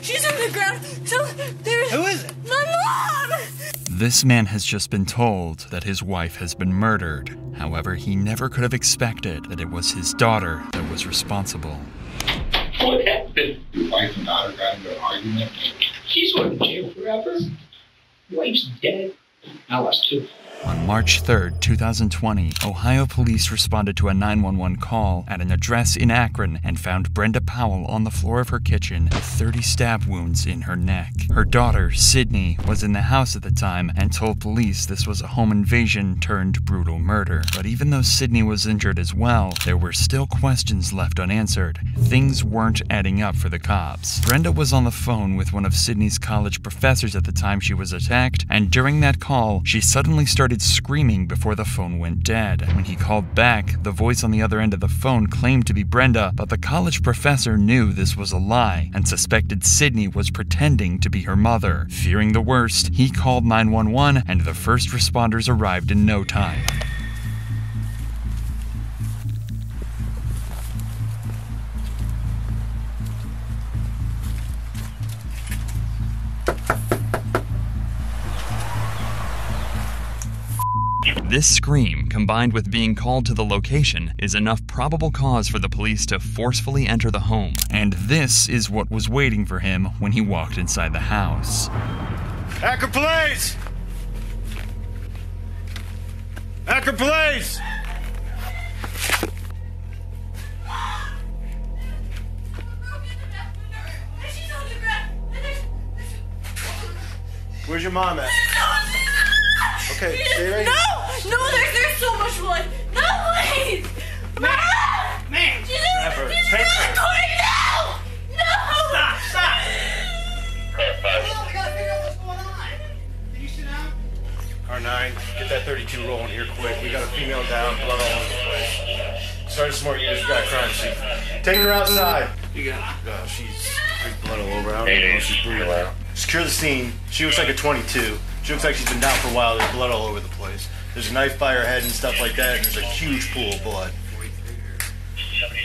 She's on the ground. So there's... Who is it? My mom! This man has just been told that his wife has been murdered. However, he never could have expected that it was his daughter that was responsible. What happened? Your wife and daughter got into an argument? She's going to jail forever. Wife's dead. I was too. On March 3rd, 2020, Ohio police responded to a 911 call at an address in Akron and found Brenda Powell on the floor of her kitchen with 30 stab wounds in her neck. Her daughter, Sydney, was in the house at the time and told police this was a home invasion turned brutal murder. But even though Sydney was injured as well, there were still questions left unanswered. Things weren't adding up for the cops. Brenda was on the phone with one of Sydney's college professors at the time she was attacked, and during that call, she suddenly started screaming before the phone went dead. When he called back, the voice on the other end of the phone claimed to be Brenda, but the college professor knew this was a lie and suspected Sydney was pretending to be her mother. Fearing the worst, he called 911 and the first responders arrived in no time. This scream, combined with being called to the location, is enough probable cause for the police to forcefully enter the home. And this is what was waiting for him when he walked inside the house. Akron Police! Akron Police! Where's your mom at? Okay, stay right here. No, there's so much blood. No, please. Man! She's Grab her. Take her. recording now. No. Stop! Hold on, we gotta figure out what's going on. Can you sit down? R9, get that 32 rolling here quick. We got a female down, blood all over the place. Sergeant Smart, you just got a crime scene. Take her outside. You got it. She's blood all over. I don't know if she's breathing. Secure the scene. She looks like a 22. She looks like she's been down for a while. There's blood all over the place. There's a knife by her head and stuff like that, and there's a huge pool of blood.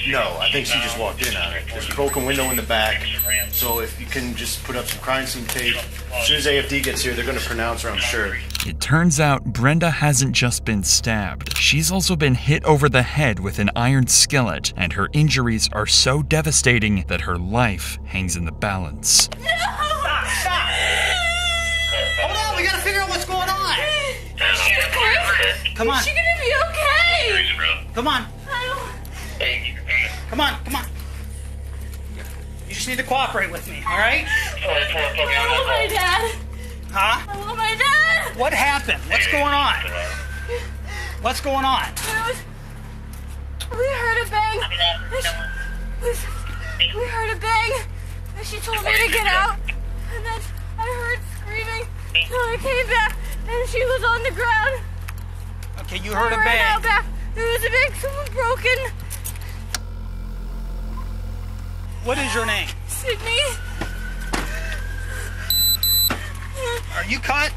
No, I think she just walked in on it. There's a broken window in the back, so if you can just put up some crime scene tape. As soon as AFD gets here, they're going to pronounce her, I'm sure. It turns out Brenda hasn't just been stabbed. She's also been hit over the head with an iron skillet, and her injuries are so devastating that her life hangs in the balance. Stop! Hold on, we gotta figure out what's going on. Come on. Is she gonna be okay? Come on. I don't... Come on. You just need to cooperate with me, all right? I want my dad. Huh? I want my dad. What happened? What's going on? What's going on? We heard a bang. We heard a bang. And she told me to get out. And then I heard screaming. So I came back and she was on the ground. Okay, you heard a I ran out bang. back. There was a bang. Someone broken. What is your name? Sydney. Are you cut?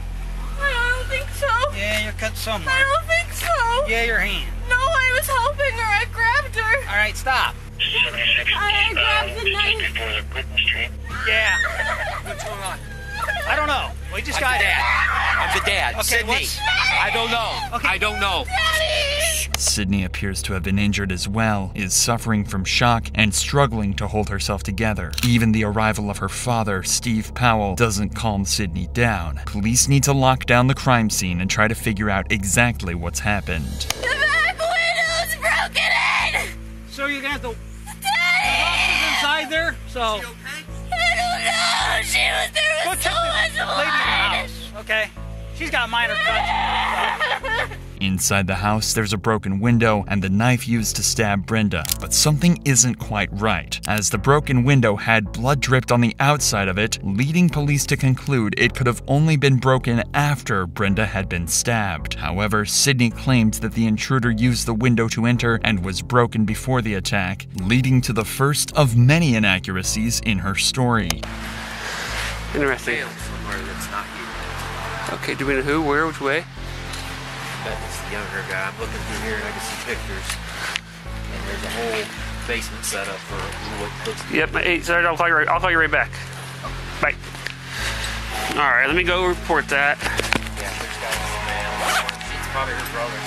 I don't think so. Yeah, you're cut somewhere. I don't think so. Yeah, your hand. No, I was helping her. I grabbed her. All right, stop. I grabbed the knife. Yeah. What's going on? I don't know. We just got I'm the dad. Okay, Sydney. what's... I don't know. Okay. I don't know. Sydney appears to have been injured as well, is suffering from shock, and struggling to hold herself together. Even the arrival of her father, Steve Powell, doesn't calm Sydney down. Police need to lock down the crime scene and try to figure out exactly what's happened. The back window's broken in! So you're gonna have to... Daddy! She's inside there, so... I don't know! There Go was check so much this lady in the blood! house, okay? She's got minor cuts. Inside the house, there's a broken window and the knife used to stab Brenda. But something isn't quite right, as the broken window had blood dripped on the outside of it, leading police to conclude it could have only been broken after Brenda had been stabbed. However, Sydney claimed that the intruder used the window to enter and was broken before the attack, leading to the first of many inaccuracies in her story. Interesting. Somewhere that's not you. Okay, do we know who, where, which way? I bet it's the younger guy. I'm looking through here and I can see pictures. And there's a whole basement setup for what looks. Yep. Hey, sorry, I'll call you right back. Bye. All right, let me go report that. Yeah, there's guys in the mail. It's probably her brother.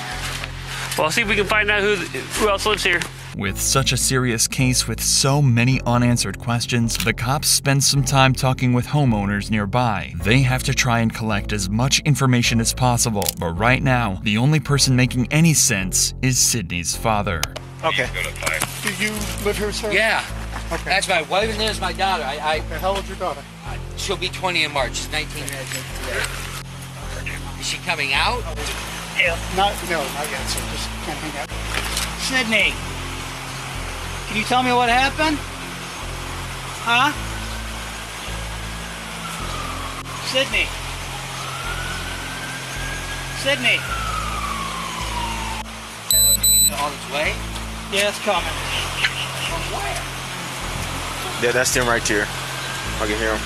Well, I'll see if we can find out who else lives here. With such a serious case with so many unanswered questions, the cops spend some time talking with homeowners nearby. They have to try and collect as much information as possible, but right now, the only person making any sense is Sydney's father. Okay. Do you live here, sir? Yeah. Okay. That's my wife and there's my daughter. How old's your daughter? She'll be 20 in March. She's 19 today. Is she coming out? Yeah. No, not yet, sir. Just can't hang out. Sydney, can you tell me what happened? Huh? Sydney. Sydney. On its way? Yeah, it's coming. From where? Yeah, that's them right there. I can hear them.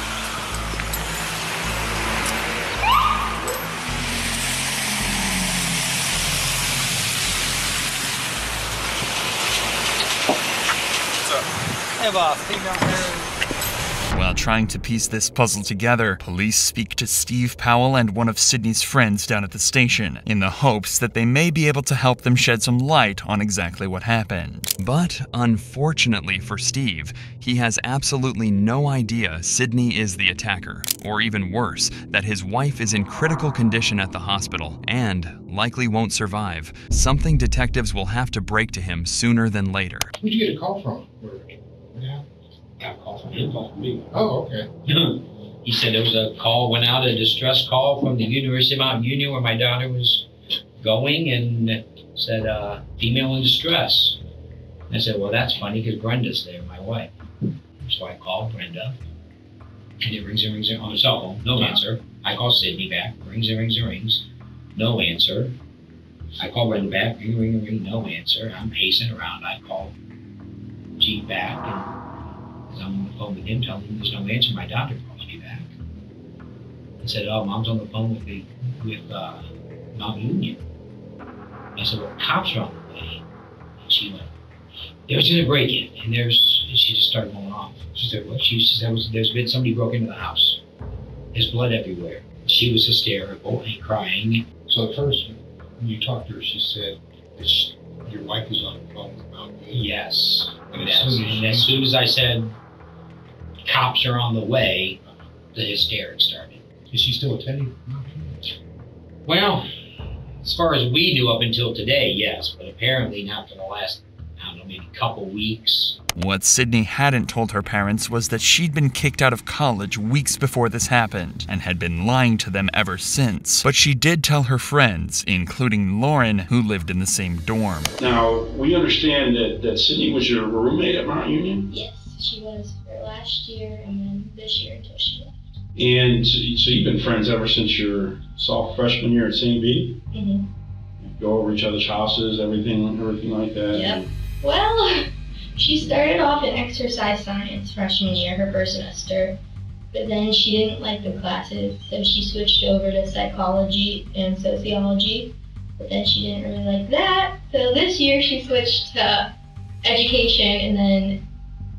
I have a female hair. While trying to piece this puzzle together, police speak to Steve Powell and one of Sydney's friends down at the station, in the hopes that they may be able to help them shed some light on exactly what happened. But unfortunately for Steve, he has absolutely no idea Sydney is the attacker, or even worse, that his wife is in critical condition at the hospital and likely won't survive, something detectives will have to break to him sooner than later. Who'd you get a call from? Yeah. Got a call from him, called me. Oh, okay. He said there was a call, went out, a distress call from the University of Mount Union where my daughter was going, and said, female in distress. I said, well, that's funny because Brenda's there, my wife. So I called Brenda, and it rings and rings on the cell phone, no answer. I call Sydney back, rings and rings, no answer. I call Brenda back, ring, no answer. I'm pacing around. I call Chief back, and I'm on the phone with him, telling him there's no answer. My doctor called me back. He said, oh, Mom's on the phone with Mount Union. I said, well, cops are on the way. And she went, there's just a break-in, and she just started going off. She said, what? She said, there's been somebody broke into the house. There's blood everywhere. She was hysterical and crying. So at first, when you talked to her, she said that your wife was on the phone with Mount Union. Yes. And as soon as I said, cops are on the way, the hysterics started. Is she still attending? Well, as far as we knew up until today, yes, but apparently not for the last, I don't know, maybe couple weeks. What Sydney hadn't told her parents was that she'd been kicked out of college weeks before this happened, and had been lying to them ever since. But she did tell her friends, including Lauren, who lived in the same dorm. Now, we understand that Sydney was your roommate at Mount Union? Yes, she was for last year and then this year until she left. And so you've been friends ever since your sophomore freshman year at St. B? Mm-hmm. Go over each other's houses, everything like that? Yep. Well, she started off in exercise science freshman year, her first semester, but then she didn't like the classes, so she switched over to psychology and sociology, but then she didn't really like that, so this year she switched to education, and then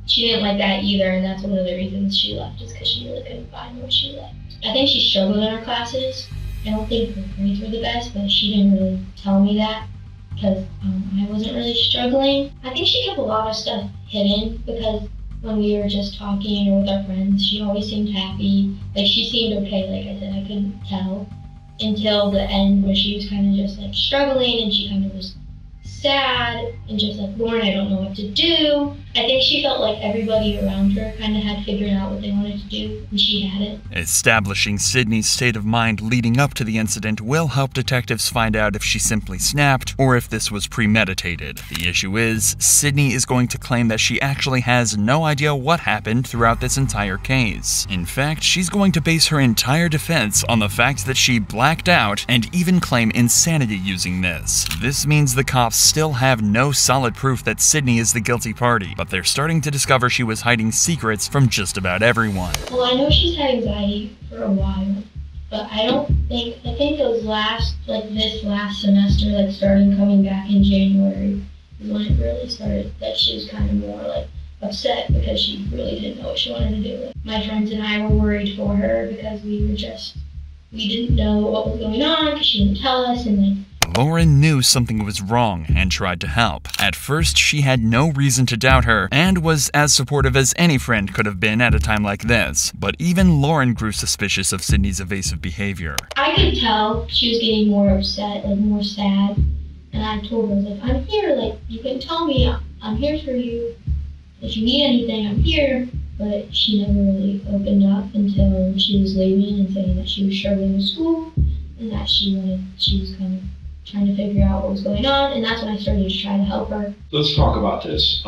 she didn't like that either, and that's one of the reasons she left, is because she really couldn't find what she liked. I think she struggled in her classes. I don't think her grades were the best, but she didn't really tell me that, because I wasn't really struggling. I think she kept a lot of stuff hidden, because when we were just talking or with our friends, she always seemed happy. Like, she seemed okay, like I said, I couldn't tell until the end where she was kind of just like struggling, and she kind of was sad and just like, Lauren, I don't know what to do. I think she felt like everybody around her kind of had figured out what they wanted to do, and she hadn't. Establishing Sydney's state of mind leading up to the incident will help detectives find out if she simply snapped or if this was premeditated. The issue is, Sydney is going to claim that she actually has no idea what happened throughout this entire case. In fact, she's going to base her entire defense on the fact that she blacked out and even claim insanity using this. This means the cops still have no solid proof that Sydney is the guilty party, but they're starting to discover she was hiding secrets from just about everyone. Well, I know she's had anxiety for a while, but I think those this last semester, like starting coming back in January, when it really started that she was kind of more like upset because she really didn't know what she wanted to do. Like, my friends and I were worried for her because we didn't know what was going on because she didn't tell us, and like, Lauren knew something was wrong and tried to help. At first, she had no reason to doubt her and was as supportive as any friend could have been at a time like this. But even Lauren grew suspicious of Sydney's evasive behavior. I could tell she was getting more upset, like more sad. And I told her, I was like, I'm here, like, you can tell me, I'm here for you. If you need anything, I'm here. But she never really opened up until she was leaving and saying that she was struggling with school and that she was kind of trying to figure out what was going on, and that's when I started to try to help her. Let's talk about this.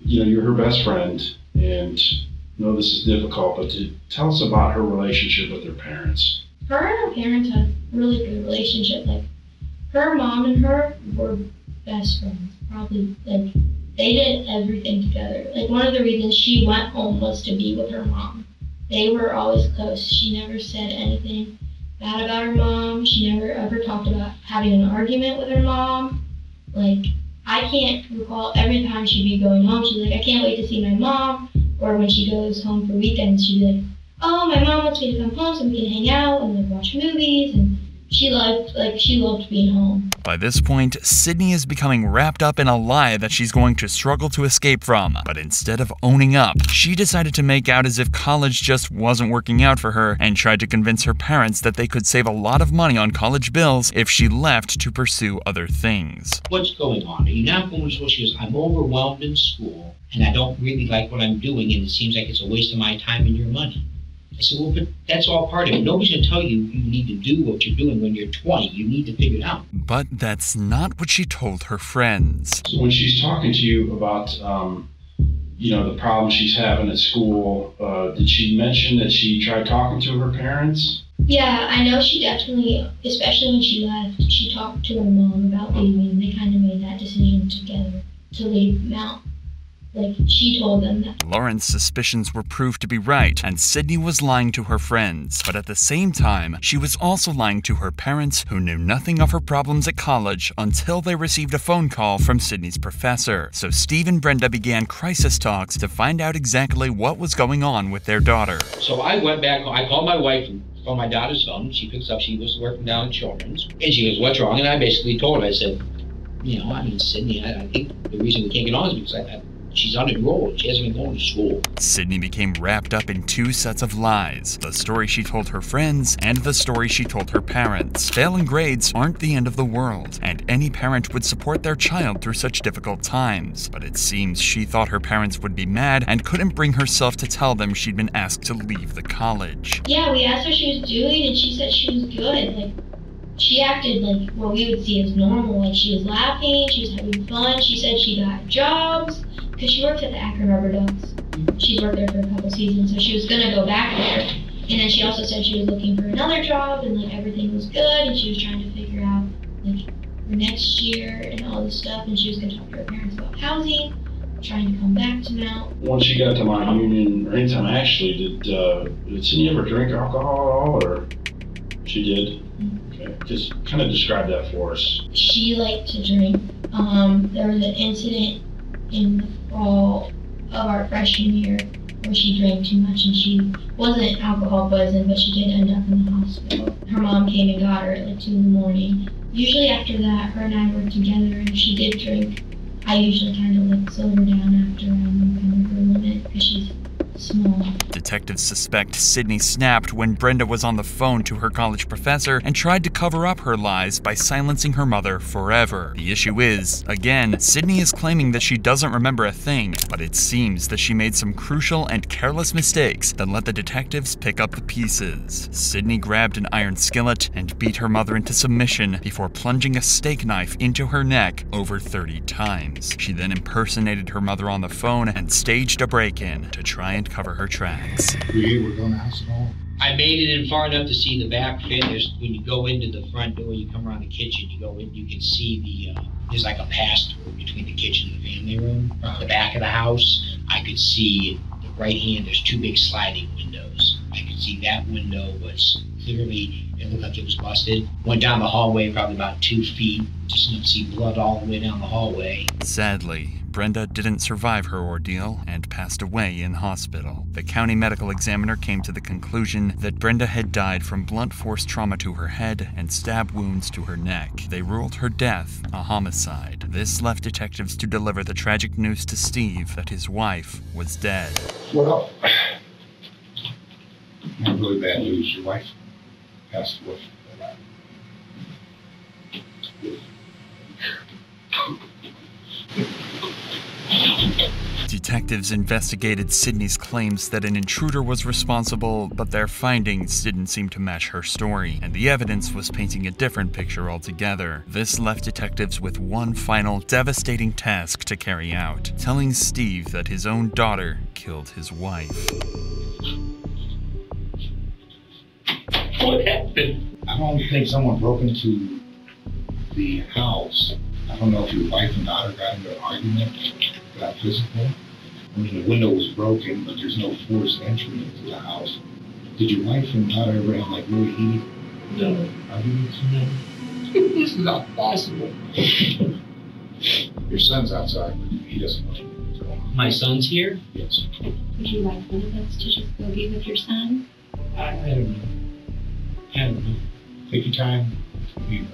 You're her best friend, and I know this is difficult, but tell us about her relationship with her parents. Her and her parents had a really good relationship. Like, her mom and her were best friends. Probably, like, they did everything together. Like, one of the reasons she went home was to be with her mom. They were always close. She never said anything bad about her mom. She never ever talked about having an argument with her mom. Like, I can't recall every time she'd be going home, she's like, I can't wait to see my mom. Or when she goes home for weekends, she'd be like, oh, my mom wants me to come home so we can hang out and like watch movies. And she loved being home. By this point, Sydney is becoming wrapped up in a lie that she's going to struggle to escape from. But instead of owning up, she decided to make out as if college just wasn't working out for her and tried to convince her parents that they could save a lot of money on college bills if she left to pursue other things. What's going on? Are you not going to school? She goes, I'm overwhelmed in school and I don't really like what I'm doing and it seems like it's a waste of my time and your money. I said, well, but that's all part of it. Nobody's going to tell you you need to do what you're doing when you're 20. You need to figure it out. But that's not what she told her friends. So when she's talking to you about, the problems she's having at school, did she mention that she tried talking to her parents? Yeah, I know she definitely, especially when she left, she talked to her mom about leaving. They kind of made that decision together to leave Mount. Like, she told them that. Lauren's suspicions were proved to be right, and Sydney was lying to her friends. But at the same time, she was also lying to her parents, who knew nothing of her problems at college until they received a phone call from Sydney's professor. So Steve and Brenda began crisis talks to find out exactly what was going on with their daughter. So I went back, I called my wife from my daughter's phone. She picks up, she was working down in Children's. And she goes, what's wrong? And I basically told her, I said, Sydney, I think the reason we can't get on is because she's unenrolled. She hasn't been going to school. Sydney became wrapped up in two sets of lies. The story she told her friends and the story she told her parents. Failing grades aren't the end of the world, and any parent would support their child through such difficult times. But it seems she thought her parents would be mad and couldn't bring herself to tell them she'd been asked to leave the college. Yeah, we asked her what she was doing, and she said she was good. Like, she acted like what we would see as normal. Like, she was laughing, she was having fun. She said she got jobs. Because she worked at the Akron Rubber Ducks. She's worked there for a couple seasons, so she was going to go back there. And then she also said she was looking for another job, and like everything was good, and she was trying to figure out like for next year and all this stuff, and she was going to talk to her parents about housing, trying to come back to Mount. Once she got to Mount Union, or anytime actually, did Sydney ever drink alcohol at all, or she did? Okay, just kind of describe that for us. She liked to drink. There was an incident in the fall of our freshman year where she drank too much, and she wasn't alcohol poisoned, but she did end up in the hospital. Her mom came and got her at like 2 in the morning. Usually after that, her and I were together, and if she did drink, I usually kind of like slow her down after I'm kind of her limit because she's small. Detectives suspect Sydney snapped when Brenda was on the phone to her college professor and tried to cover up her lies by silencing her mother forever. The issue is, again, Sydney is claiming that she doesn't remember a thing, but it seems that she made some crucial and careless mistakes that let the detectives pick up the pieces. Sydney grabbed an iron skillet and beat her mother into submission before plunging a steak knife into her neck over 30 times. She then impersonated her mother on the phone and staged a break-in to try and cover her tracks. Were you able to go in the house at all? I made it in far enough to see the back fin. When you go into the front door, you come around the kitchen, you go in, you can see there's like a pass-through between the kitchen and the family room. From the back of the house, I could see the right hand, there's 2 big sliding windows. I could see that window was clearly, it looked like it was busted. Went down the hallway probably about 2 feet, just enough to see blood all the way down the hallway. Sadly, Brenda didn't survive her ordeal and passed away in hospital. The county medical examiner came to the conclusion that Brenda had died from blunt force trauma to her head and stab wounds to her neck. They ruled her death a homicide. This left detectives to deliver the tragic news to Steve that his wife was dead. Well, not really bad news. Your wife passed away. Detectives investigated Sydney's claims that an intruder was responsible, but their findings didn't seem to match her story, and the evidence was painting a different picture altogether. This left detectives with one final devastating task to carry out: telling Steve that his own daughter killed his wife. What happened? I don't think someone broke into the house. I don't know if your wife and daughter got into an argument, got physical. I mean, the window was broken, but there's no forced entry into the house. Did your wife and daughter ever have like really heated arguments? No. This is not possible. Your son's outside, but he doesn't know what's going on. My son's here? Yes. Would you like one of us to just go be with your son? I don't know. I don't know. Take your time.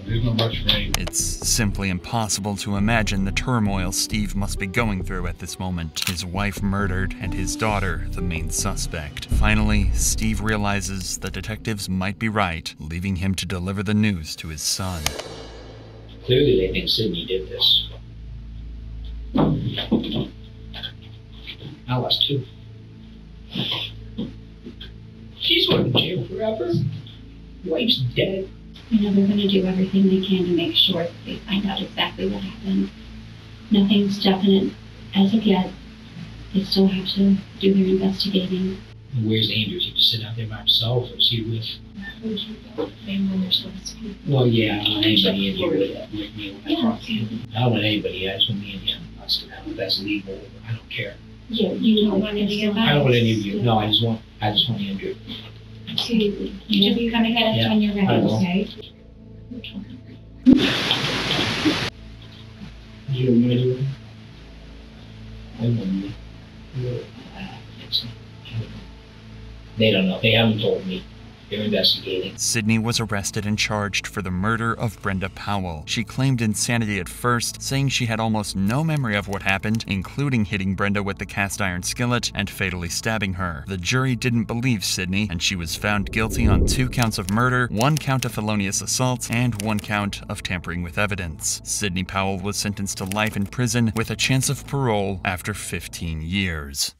There's no rush for anything. It's simply impossible to imagine the turmoil Steve must be going through at this moment. His wife murdered and his daughter the main suspect. Finally, Steve realizes the detectives might be right, leaving him to deliver the news to his son. Clearly they think Sydney did this. I lost 2. She's going to jail forever. Wife's dead. You know, they're going to do everything they can to make sure that they find out exactly what happened. Nothing's definite as of yet. They still have to do their investigating. Where's Andrew? He just sit out there by himself, or is he with? Would you go when they're supposed to be? Well, yeah, I don't want anybody in here with me when I Yeah, talk to him. I don't want anybody. I just want me and him. That's legal. I don't care. Yeah, you don't want any of us? I don't want any of you. No, I just want Andrew. So you just come and get us when you're ready, okay? You ready with him? I don't know. They don't know. They haven't told me. They're investigating. Sydney was arrested and charged for the murder of Brenda Powell. She claimed insanity at first, saying she had almost no memory of what happened, including hitting Brenda with the cast iron skillet and fatally stabbing her. The jury didn't believe Sydney, and she was found guilty on 2 counts of murder, 1 count of felonious assault, and 1 count of tampering with evidence. Sydney Powell was sentenced to life in prison with a chance of parole after 15 years.